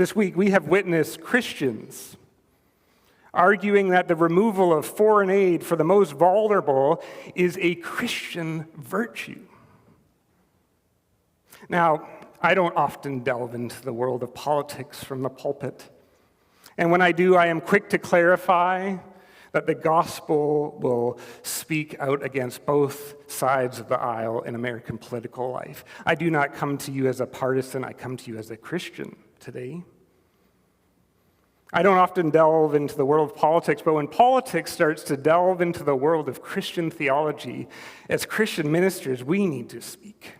This week, we have witnessed Christians arguing that the removal of foreign aid for the most vulnerable is a Christian virtue. Now, I don't often delve into the world of politics from the pulpit. And when I do, I am quick to clarify that the gospel will speak out against both sides of the aisle in American political life. I do not come to you as a partisan, I come to you as a Christian today. I don't often delve into the world of politics, but when politics starts to delve into the world of Christian theology, as Christian ministers, we need to speak.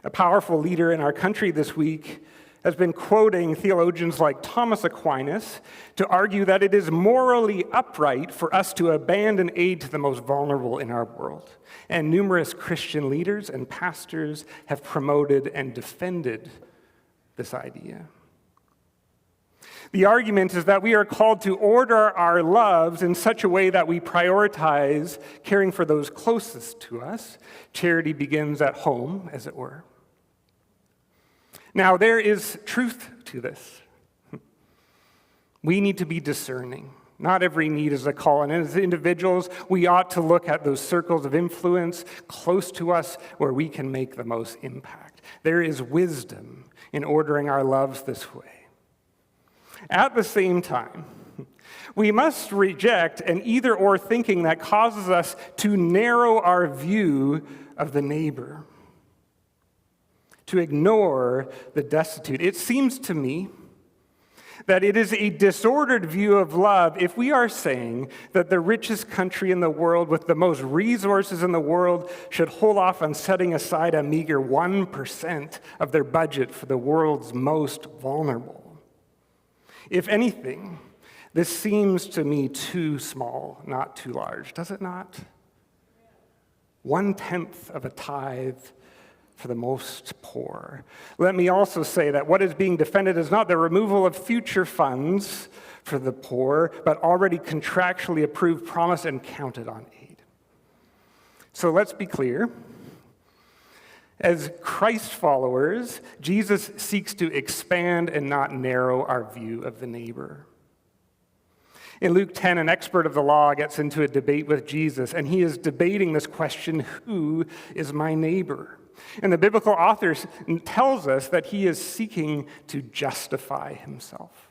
A powerful leader in our country this week has been quoting theologians like Thomas Aquinas to argue that it is morally upright for us to abandon aid to the most vulnerable in our world. And numerous Christian leaders and pastors have promoted and defended this idea. The argument is that we are called to order our loves in such a way that we prioritize caring for those closest to us. Charity begins at home, as it were. Now, there is truth to this. We need to be discerning. Not every need is a call. And as individuals, we ought to look at those circles of influence close to us where we can make the most impact. There is wisdom in ordering our loves this way. At the same time, we must reject an either-or thinking that causes us to narrow our view of the neighbor, to ignore the destitute. It seems to me that it is a disordered view of love if we are saying that the richest country in the world with the most resources in the world should hold off on setting aside a meager 1% of their budget for the world's most vulnerable. If anything, this seems to me too small, not too large, does it not? 1/10 of a tithe for the most poor. Let me also say that what is being defended is not the removal of future funds for the poor, but already contractually approved, promised, and counted on aid. So let's be clear. As Christ followers, Jesus seeks to expand and not narrow our view of the neighbor. In Luke 10, an expert of the law gets into a debate with Jesus, and he is debating this question, who is my neighbor? And the biblical author tells us that he is seeking to justify himself.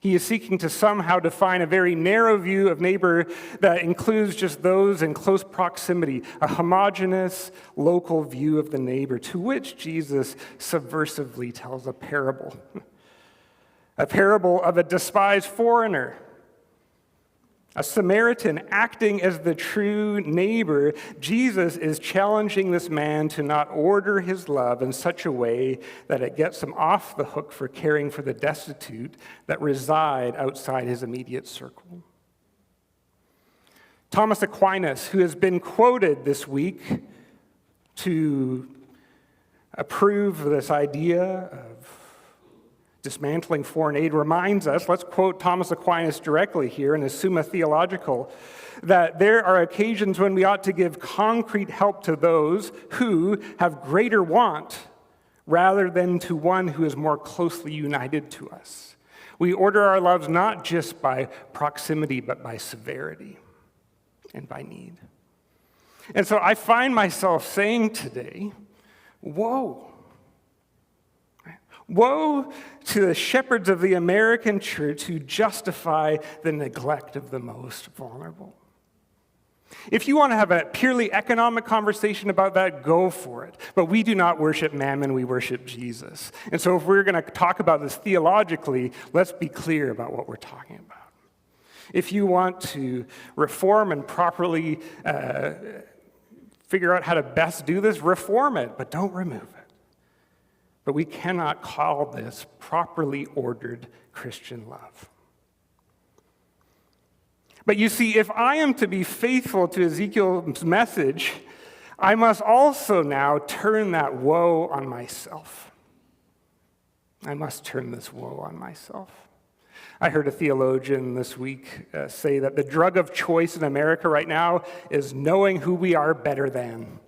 He is seeking to somehow define a very narrow view of neighbor that includes just those in close proximity, a homogeneous local view of the neighbor, to which Jesus subversively tells a parable of a despised foreigner, a Samaritan acting as the true neighbor. Jesus is challenging this man to not order his love in such a way that it gets him off the hook for caring for the destitute that reside outside his immediate circle. Thomas Aquinas, who has been quoted this week to approve this idea of dismantling foreign aid, reminds us, let's quote Thomas Aquinas directly here in his Summa Theologica, that there are occasions when we ought to give concrete help to those who have greater want rather than to one who is more closely united to us. We order our loves not just by proximity, but by severity and by need. And so I find myself saying today, woe. Woe to the shepherds of the American church who justify the neglect of the most vulnerable. If you want to have a purely economic conversation about that, go for it. But we do not worship mammon, we worship Jesus. And so if we're going to talk about this theologically, let's be clear about what we're talking about. If you want to reform and properly figure out how to best do this, reform it, but don't remove it. But we cannot call this properly ordered Christian love. But you see, if I am to be faithful to Ezekiel's message, I must also now turn that woe on myself. I must turn this woe on myself. I heard a theologian this week say that the drug of choice in America right now is knowing who we are better than.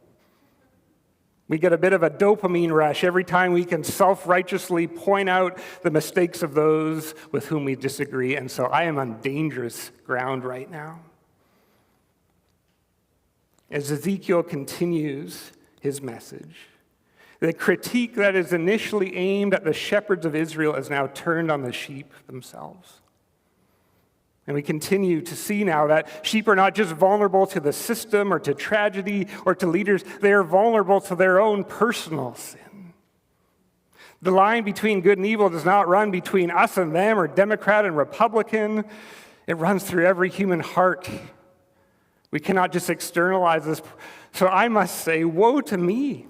We get a bit of a dopamine rush every time we can self-righteously point out the mistakes of those with whom we disagree. And so I am on dangerous ground right now. As Ezekiel continues his message, the critique that is initially aimed at the shepherds of Israel is now turned on the sheep themselves. And we continue to see now that sheep are not just vulnerable to the system or to tragedy or to leaders, they are vulnerable to their own personal sin. The line between good and evil does not run between us and them or Democrat and Republican. It runs through every human heart. We cannot just externalize this. So I must say, woe to me.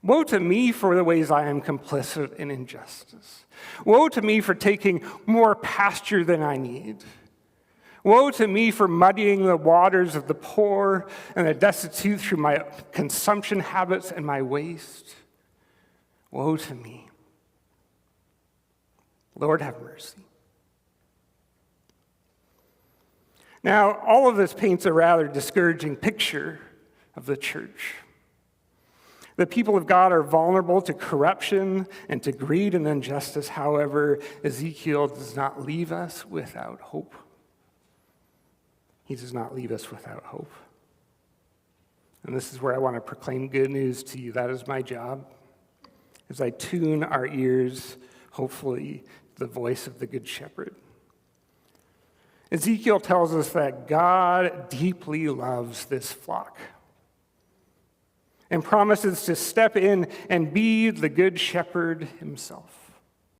Woe to me for the ways I am complicit in injustice. Woe to me for taking more pasture than I need. Woe to me for muddying the waters of the poor and the destitute through my consumption habits and my waste. Woe to me. Lord, have mercy. Now, all of this paints a rather discouraging picture of the church. The people of God are vulnerable to corruption and to greed and injustice. However, Ezekiel does not leave us without hope. He does not leave us without hope. And this is where I want to proclaim good news to you. That is my job, as I tune our ears, hopefully, to the voice of the Good Shepherd. Ezekiel tells us that God deeply loves this flock and promises to step in and be the Good Shepherd himself.